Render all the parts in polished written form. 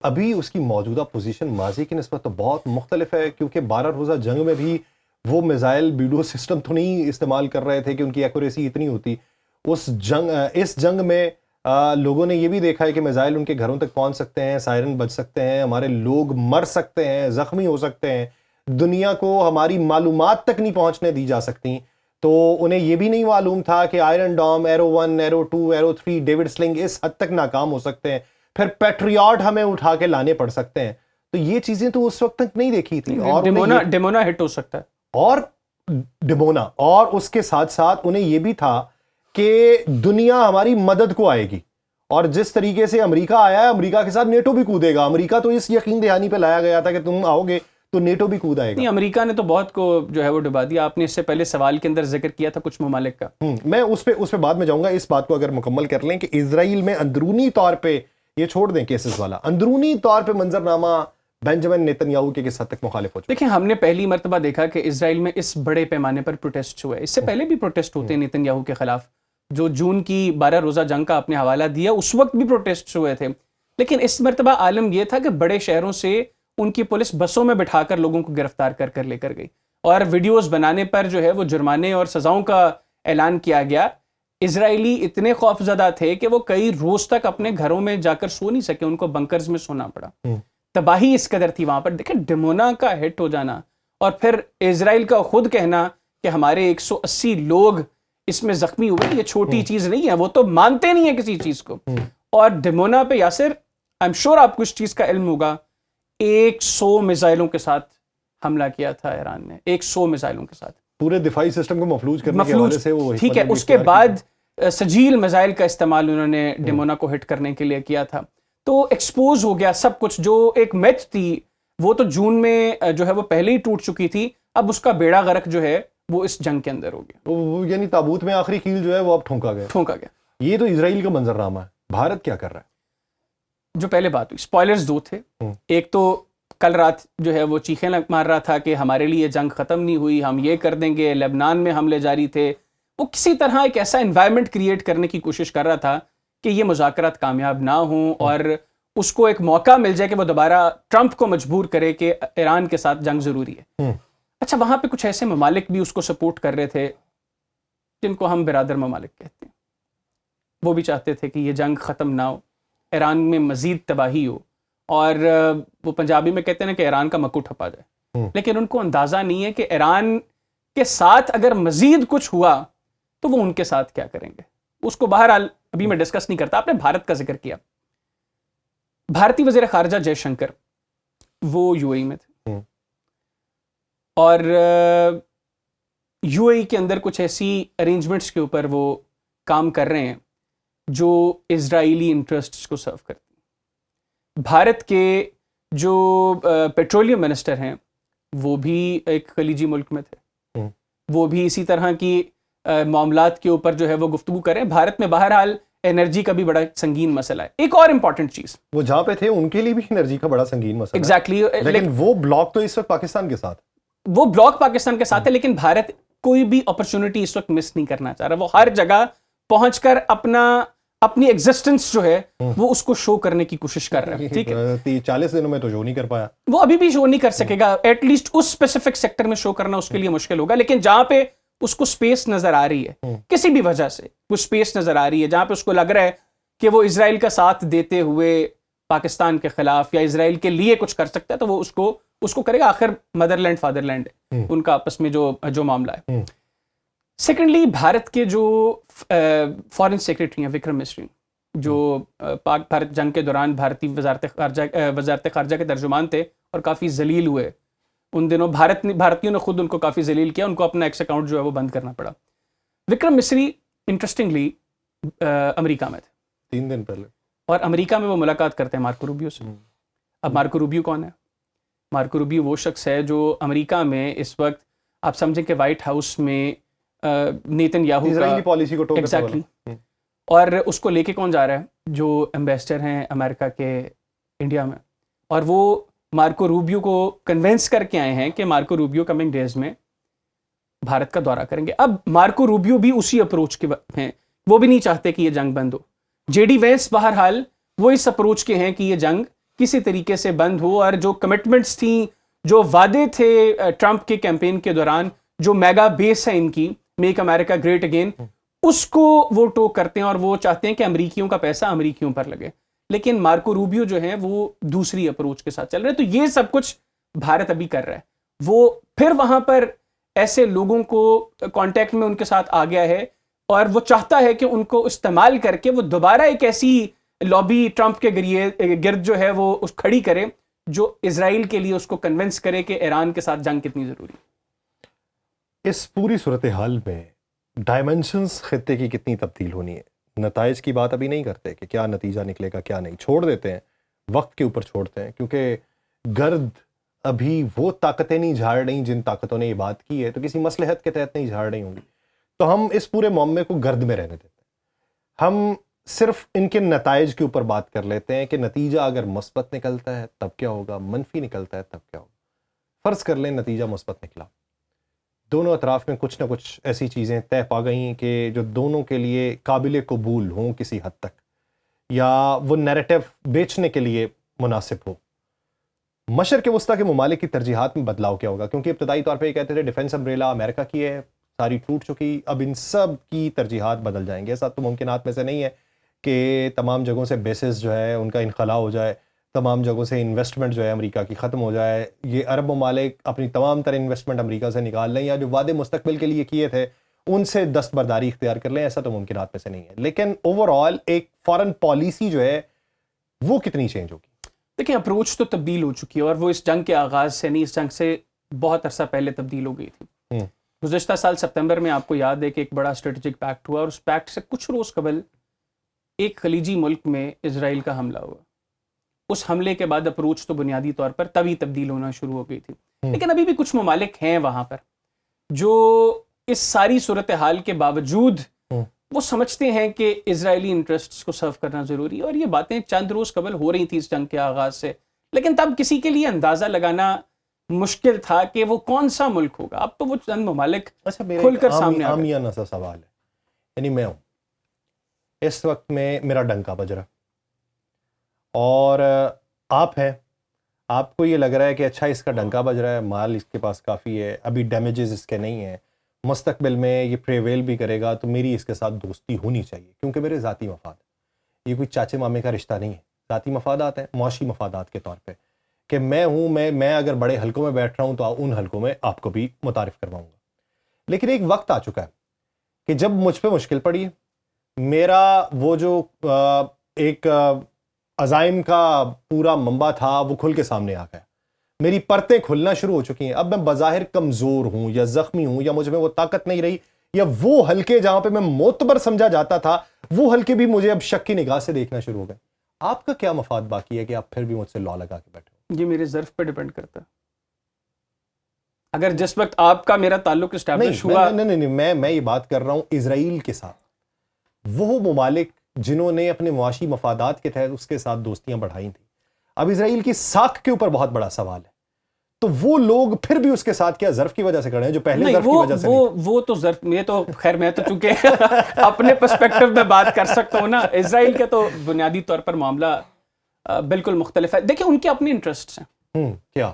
ابھی اس کی موجودہ پوزیشن ماضی کی نسبت تو بہت مختلف ہے، کیونکہ 12 روزہ جنگ میں بھی وہ میزائل بیڈو سسٹم تو نہیں استعمال کر رہے تھے کہ ان کی ایکوریسی اتنی ہوتی. اس جنگ میں لوگوں نے یہ بھی دیکھا ہے کہ میزائل ان کے گھروں تک پہنچ سکتے ہیں، سائرن بج سکتے ہیں، ہمارے لوگ مر سکتے ہیں، زخمی ہو سکتے ہیں، دنیا کو ہماری معلومات تک نہیں پہنچنے دی جا سکتی. تو انہیں یہ بھی نہیں معلوم تھا کہ iron dome, Arrow 1، Arrow 2، Arrow 3، David Sling اس حد تک ناکام ہو سکتے ہیں، پھر پیٹریاٹ ہمیں اٹھا کے لانے پڑ سکتے ہیں. تو یہ چیزیں تو اس وقت تک نہیں دیکھی تھی. اور ڈیمونا ہٹ ہو سکتا ہے، اور ڈیمونا، اور اس کے ساتھ ساتھ انہیں یہ بھی تھا کہ دنیا ہماری مدد کو آئے گی، اور جس طریقے سے امریکہ آیا ہے امریکہ کے ساتھ نیٹو بھی کودے گا. امریکہ تو اس یقین دہانی پہ لایا گیا تھا کہ تم آؤ گے تو نیٹو بھی کود آئے گا. نہیں، امریکہ نے تو بہت کو جو ہے وہ ڈبا دیا. آپ نے اس سے پہلے سوال کے اندر ذکر کیا تھا کچھ ممالک کا، میں اس پہ بعد میں جاؤں گا. اس بات کو اگر مکمل کر لیں کہ اسرائیل میں اندرونی طور پہ، یہ چھوڑ دیں کیسز والا، اندرونی طور پہ منظرنامہ بینجامن نیتن یاہو کے کس حد تک مخالف ہو چکا. دیکھیں ہم نے پہلی مرتبہ دیکھا کہ اسرائیل میں اس بڑے پیمانے پر پروٹیسٹ ہوئے. اس سے پہلے بھی پروٹیسٹ ہوتے ہیں نیتن یاہو کے خلاف. جو جون کی 12 روزہ جنگ کا آپ نے حوالہ دیا، اس وقت بھی پروٹیسٹ ہوئے تھے. لیکن اس مرتبہ عالم یہ تھا کہ بڑے شہروں سے ان کی پولیس بسوں میں بٹھا کر لوگوں کو گرفتار کر کر لے کر گئی، اور ویڈیوز بنانے پر جو ہے وہ جرمانے اور سزاؤں کا اعلان کیا گیا. اسرائیلی اتنے خوف زدہ تھے کہ وہ کئی روز تک اپنے گھروں میں جا کر سو نہیں سکے، ان کو بنکرز میں سونا پڑا. تباہی اس قدر تھی وہاں پر. دیکھیں ڈیمونا کا ہٹ ہو جانا، اور پھر اسرائیل کا خود کہنا کہ ہمارے 180 لوگ اس میں زخمی ہوئے، یہ چھوٹی چیز نہیں ہے. وہ تو مانتے نہیں ہیں کسی چیز کو. اور ڈیمونا پہ یاسر، آئی ایم شور آپ کو اس چیز کا علم ہوگا، 100 میزائلوں کے ساتھ حملہ کیا تھا ایران نے. 100 میزائلوں کے ساتھ پورے دفاعی سسٹم کو مفلوج کرنے کے حوالے سے وہ ٹھیک ہے. اس کے بعد سجیل میزائل کا استعمال انہوں نے ڈیمونا کو ہٹ کرنے کے لیے کیا تھا. تو ایکسپوز ہو گیا سب کچھ. جو ایک میتھ تھی وہ تو جون میں جو ہے وہ پہلے ہی ٹوٹ چکی تھی، اب اس کا بیڑا غرق جو ہے وہ اس جنگ کے اندر ہو گیا. یعنی تابوت میں آخری کیل جو ہے وہ اب ٹھونکا گیا. یہ تو اسرائیل کا منظرنامہ ہے. بھارت کیا کر رہا ہے؟ جو پہلے بات ہوئی، سپوائلرز 2 تھے. ایک تو کل رات جو ہے وہ چیخیں مار رہا تھا کہ ہمارے لیے جنگ ختم نہیں ہوئی، ہم یہ کر دیں گے. لبنان میں حملے جاری تھے. وہ کسی طرح ایک ایسا انوائرمنٹ کریٹ کرنے کی کوشش کر رہا تھا کہ یہ مذاکرات کامیاب نہ ہوں، اور اس کو ایک موقع مل جائے کہ وہ دوبارہ ٹرمپ کو مجبور کرے کہ ایران کے ساتھ جنگ ضروری ہے. اچھا، وہاں پہ کچھ ایسے ممالک بھی اس کو سپورٹ کر رہے تھے جن کو ہم برادر ممالک کہتے ہیں. وہ بھی چاہتے تھے کہ یہ جنگ ختم نہ ہو، ایران میں مزید تباہی ہو، اور وہ پنجابی میں کہتے ہیں کہ ایران کا مکو ٹھپا جائے. لیکن ان کو اندازہ نہیں ہے کہ ایران کے ساتھ اگر مزید کچھ ہوا تو وہ ان کے ساتھ کیا کریں گے. اس کو بہرحال ابھی میں ڈسکس نہیں کرتا. آپ نے بھارت کا ذکر کیا. بھارتی وزیر خارجہ جے شنکر وہ یو اے ای میں تھے، اور یو اے ای کے اندر کچھ ایسی ارینجمنٹس کے اوپر وہ کام کر رہے ہیں جو اسرائیلی انٹرسٹس کو سرو کرتے ہیں. بھارت کے جو پیٹرولیم منسٹر ہیں وہ بھی ایک خلیجی ملک میں تھے، وہ بھی اسی طرح کی معاملات کے اوپر جو ہے وہ گفتگو کریں. بھارت میں بہرحال انرجی کا بھی بڑا سنگین مسئلہ ہے. ایک اور امپورٹنٹ چیز، وہ جہاں پہ تھے ان کے لیے بھی انرجی کا بڑا سنگین مسئلہ ہے. ایگزیکٹلی. لیکن وہ بلاک تو اس وقت پاکستان کے ساتھ، وہ بلاک پاکستان کے ساتھ ہے، لیکن بھارت کوئی بھی اپرچونٹی اس وقت مس نہیں کرنا چاہ رہا. وہ ہر جگہ پہنچ کر اپنی ایگزسٹنس جو ہے وہ اس کو شو کرنے کی کوشش کر رہا ہے. ٹھیک ہے، 40 دنوں میں تو شو نہیں کر پایا. وہ ابھی بھی شو نہیں کر سکے گا. ایٹ لیسٹ اس اسپیسیفک سیکٹر میں شو کرنا اس کے لیے مشکل ہوگا. لیکن جہاں پہ اس کو سپیس نظر آ رہی ہے، کسی بھی وجہ سے کچھ سپیس نظر آ رہی ہے جہاں پہ اس کو لگ رہا ہے کہ وہ اسرائیل کا ساتھ دیتے ہوئے پاکستان کے خلاف یا اسرائیل کے لیے کچھ کر سکتا ہے، تو وہ اس کو کرے گا. آخر مدر لینڈ فادر لینڈ ہے ان کا آپس میں جو معاملہ ہے. سیکنڈلی، بھارت کے جو فارن سیکریٹری ہیں وکرم مسری، جو پاک بھارت جنگ کے دوران بھارتی وزارت خارجہ کے ترجمان تھے اور کافی ذلیل ہوئے ان دنوں. بھارتیوں نے خود ان کو کافی ذلیل کیا، ان کو اپنا ایکس اکاؤنٹ جو ہے وہ بند کرنا پڑا. وکرم مسری انٹرسٹنگلی امریکہ میں تھے 3 دن پہلے، اور امریکہ میں وہ ملاقات کرتے ہیں مارکو روبیو سے. اب مارکو روبیو کون ہے؟ مارکو روبیو وہ شخص ہے جو امریکہ میں اس وقت آپ سمجھیں کہ وائٹ ہاؤس میں نیتن یاہو کا پالیسی کو ایگزیکٹلی، اور اس کو لے کے کون جا رہا ہے؟ جو ایمبیسڈر ہیں امریکہ کے انڈیا میں، اور وہ مارکو روبیو کو کنونس کر کے آئے ہیں کہ مارکو روبیو کمنگ ڈیز میں بھارت کا دورہ کریں گے. اب مارکو روبیو بھی اسی اپروچ کے ہیں، وہ بھی نہیں چاہتے کہ یہ جنگ بند ہو. جے ڈی وینس بہرحال وہ اس اپروچ کے ہیں کہ یہ جنگ کسی طریقے سے بند ہو، اور جو کمٹمنٹس تھیں، جو وعدے تھے ٹرمپ کے کیمپین کے دوران، جو میگا بیس ہے ان کی میک امریکہ گریٹ اگین، اس کو وہ ٹو کرتے ہیں اور وہ چاہتے ہیں کہ امریکیوں کا پیسہ امریکیوں پر لگے. لیکن مارکو روبیو جو ہیں وہ دوسری اپروچ کے ساتھ چل رہے ہیں. تو یہ سب کچھ بھارت ابھی کر رہا ہے. وہ پھر وہاں پر ایسے لوگوں کو کانٹیکٹ میں ان کے ساتھ آ گیا ہے اور وہ چاہتا ہے کہ ان کو استعمال کر کے وہ دوبارہ ایک ایسی لابی ٹرمپ کے گرد جو ہے وہ اس کھڑی کرے جو اسرائیل کے لیے اس کو کنونس کرے کہ ایران کے ساتھ جنگ کتنی ضروری ہے. اس پوری صورتحال میں ڈائمنشنز خطے کی کتنی تبدیل ہونی ہے؟ نتائج کی بات ابھی نہیں کرتے کہ کیا نتیجہ نکلے گا کیا نہیں، چھوڑ دیتے ہیں، وقت کے اوپر چھوڑتے ہیں، کیونکہ گرد ابھی وہ طاقتیں نہیں جھاڑ رہی جن طاقتوں نے یہ بات کی ہے، تو کسی مصلحت کے تحت نہیں جھاڑ رہی ہوں گی. تو ہم اس پورے معاملے کو گرد میں رہنے دیتے ہیں. ہم صرف ان کے نتائج کے اوپر بات کر لیتے ہیں کہ نتیجہ اگر مثبت نکلتا ہے تب کیا ہوگا، منفی نکلتا ہے تب کیا ہوگا. فرض کر لیں نتیجہ مثبت نکلا، دونوں اطراف میں کچھ نہ کچھ ایسی چیزیں طے پا گئی ہیں کہ جو دونوں کے لیے قابل قبول ہوں کسی حد تک، یا وہ نیریٹو بیچنے کے لیے مناسب ہو. مشرق وسطیٰ کے ممالک کی ترجیحات میں بدلاؤ کیا ہوگا؟ کیونکہ ابتدائی طور پہ یہ کہتے تھے ڈیفنس امبریلا امریکہ کی ہے، ساری ٹوٹ چکی، اب ان سب کی ترجیحات بدل جائیں گے. ایسا تو ممکنات میں سے نہیں ہے کہ تمام جگہوں سے بیسز جو ہے ان کا انخلا ہو جائے، تمام جگہوں سے انویسٹمنٹ جو ہے امریکہ کی ختم ہو جائے، یہ عرب ممالک اپنی تمام تر انویسٹمنٹ امریکہ سے نکال لیں، یا جو وعدے مستقبل کے لیے کیے تھے ان سے دستبرداری اختیار کر لیں. ایسا تو ممکنات میں سے نہیں ہے. لیکن اوور آل ایک فارن پالیسی جو ہے وہ کتنی چینج ہوگی؟ دیکھیں اپروچ تو تبدیل ہو چکی ہے، اور وہ اس جنگ کے آغاز سے نہیں، اس جنگ سے بہت عرصہ پہلے تبدیل ہو گئی تھی. گزشتہ سال ستمبر میں آپ کو یاد ہے کہ ایک بڑا اسٹریٹجک پیکٹ ہوا، اور اس پیکٹ سے کچھ روز قبل ایک خلیجی ملک میں اسرائیل کا حملہ ہوا. اس حملے کے بعد اپروچ تو بنیادی طور پر تبھی تبدیل ہونا شروع ہو گئی تھی. لیکن ابھی بھی کچھ ممالک ہیں وہاں پر جو اس ساری صورتحال کے باوجود وہ سمجھتے ہیں کہ اسرائیلی انٹرسٹس کو سرو کرنا ضروری ہے. اور یہ باتیں چند روز قبل ہو رہی تھی اس جنگ کے آغاز سے، لیکن تب کسی کے لیے اندازہ لگانا مشکل تھا کہ وہ کون سا ملک ہوگا. اب تو وہ چند ممالک کھل کر سامنے آ گئے. عامیانہ سا سوال ہے، یعنی میں ہوں اس وقت میں، میرا ڈنکا بج رہا اور آپ ہیں، آپ کو یہ لگ رہا ہے کہ اچھا اس کا ڈنکا بج رہا ہے، مال اس کے پاس کافی ہے، ابھی ڈیمیجز اس کے نہیں ہیں، مستقبل میں یہ پریویل بھی کرے گا تو میری اس کے ساتھ دوستی ہونی چاہیے کیونکہ میرے ذاتی مفاد، یہ کوئی چاچے مامے کا رشتہ نہیں ہے، ذاتی مفادات ہیں، معاشی مفادات کے طور پہ کہ میں ہوں، میں اگر بڑے حلقوں میں بیٹھ رہا ہوں تو ان حلقوں میں آپ کو بھی متعارف کرواؤں گا. لیکن ایک وقت آ چکا ہے کہ جب مجھ پہ مشکل پڑی ہے، میرا وہ جو ایک عزائم کا پورا منبع تھا وہ کھل کے سامنے آ گیا، میری پرتیں کھلنا شروع ہو چکی ہیں. اب میں بظاہر کمزور ہوں یا زخمی ہوں یا مجھ میں وہ طاقت نہیں رہی، یا وہ حلقے جہاں پہ میں معتبر سمجھا جاتا تھا وہ حلقے بھی مجھے اب شک کی نگاہ سے دیکھنا شروع ہو گئے. آپ کا کیا مفاد باقی ہے کہ آپ پھر بھی مجھ سے لا لگا کے بیٹھے ہو؟ یہ میرے ظرف پہ ڈیپینڈ کرتا ہے. اگر جس وقت آپ کا میرا تعلق اسٹیبلش ہوا، نہیں، میں یہ بات کر رہا ہوں اسرائیل کے ساتھ، وہ ممالک جنہوں نے اپنے معاشی مفادات کے تحت اس کے ساتھ دوستیاں بڑھائی تھیں، اب اسرائیل کی ساکھ کے اوپر بہت بڑا سوال ہے. تو وہ لوگ پھر بھی اس کے ساتھ کیا ظرف کی وجہ سے کھڑے ہیں جو پہلے ظرف کی وجہ سے نہیں؟ وہ تو ظرف میں تو خیر میں تو چونکہ اپنے پرسپیکٹو میں بات کر سکتا ہوں نا. اسرائیل کے تو بنیادی طور پر معاملہ بالکل مختلف ہے. دیکھیں ان کے اپنے انٹرسٹ ہیں، کیا،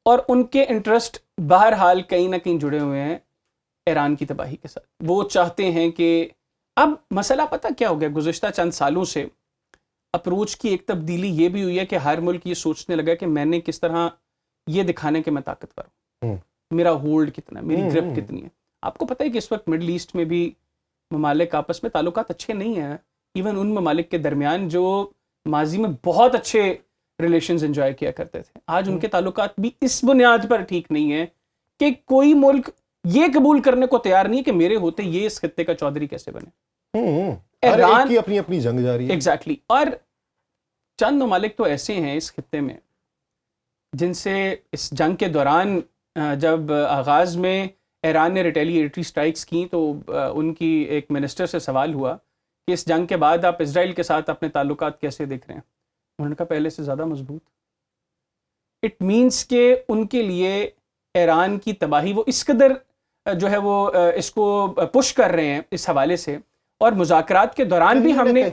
اور ان کے انٹرسٹ بہرحال کہیں نہ کہیں جڑے ہوئے ہیں ایران کی تباہی کے ساتھ. وہ چاہتے ہیں کہ اب مسئلہ پتہ کیا ہو گیا، گزشتہ چند سالوں سے اپروچ کی ایک تبدیلی یہ بھی ہوئی ہے کہ ہر ملک یہ سوچنے لگا کہ میں نے کس طرح یہ دکھانے کہ میں طاقتور ہوں، میرا ہولڈ کتنا ہے، میری گرپ کتنی ہے. آپ کو پتہ ہے کہ اس وقت مڈل ایسٹ میں بھی ممالک آپس میں تعلقات اچھے نہیں ہیں. ایون ان ممالک کے درمیان جو ماضی میں بہت اچھے ریلیشنز انجوائے کیا کرتے تھے، آج ان کے تعلقات بھی اس بنیاد پر ٹھیک نہیں ہیں کہ کوئی ملک یہ قبول کرنے کو تیار نہیں ہے کہ میرے ہوتے یہ اس خطے کا چودھری کیسے بنے. ایران کی اپنی جنگ جاری ہے. ایگزیکٹلی. اور چند ممالک تو ایسے ہیں اس خطے میں جن سے اس جنگ کے دوران جب آغاز میں ایران نے ریٹیلیٹری سٹرائکس کی تو ان کی ایک منسٹر سے سوال ہوا کہ اس جنگ کے بعد آپ اسرائیل کے ساتھ اپنے تعلقات کیسے دیکھ رہے ہیں. انہوں نے کہا پہلے سے زیادہ مضبوط. اٹ مینس کہ ان کے لیے ایران کی تباہی وہ اس قدر جو ہے وہ اس کو پش کر رہے ہیں اس حوالے سے. اور مذاکرات کے دوران بھی ہم نے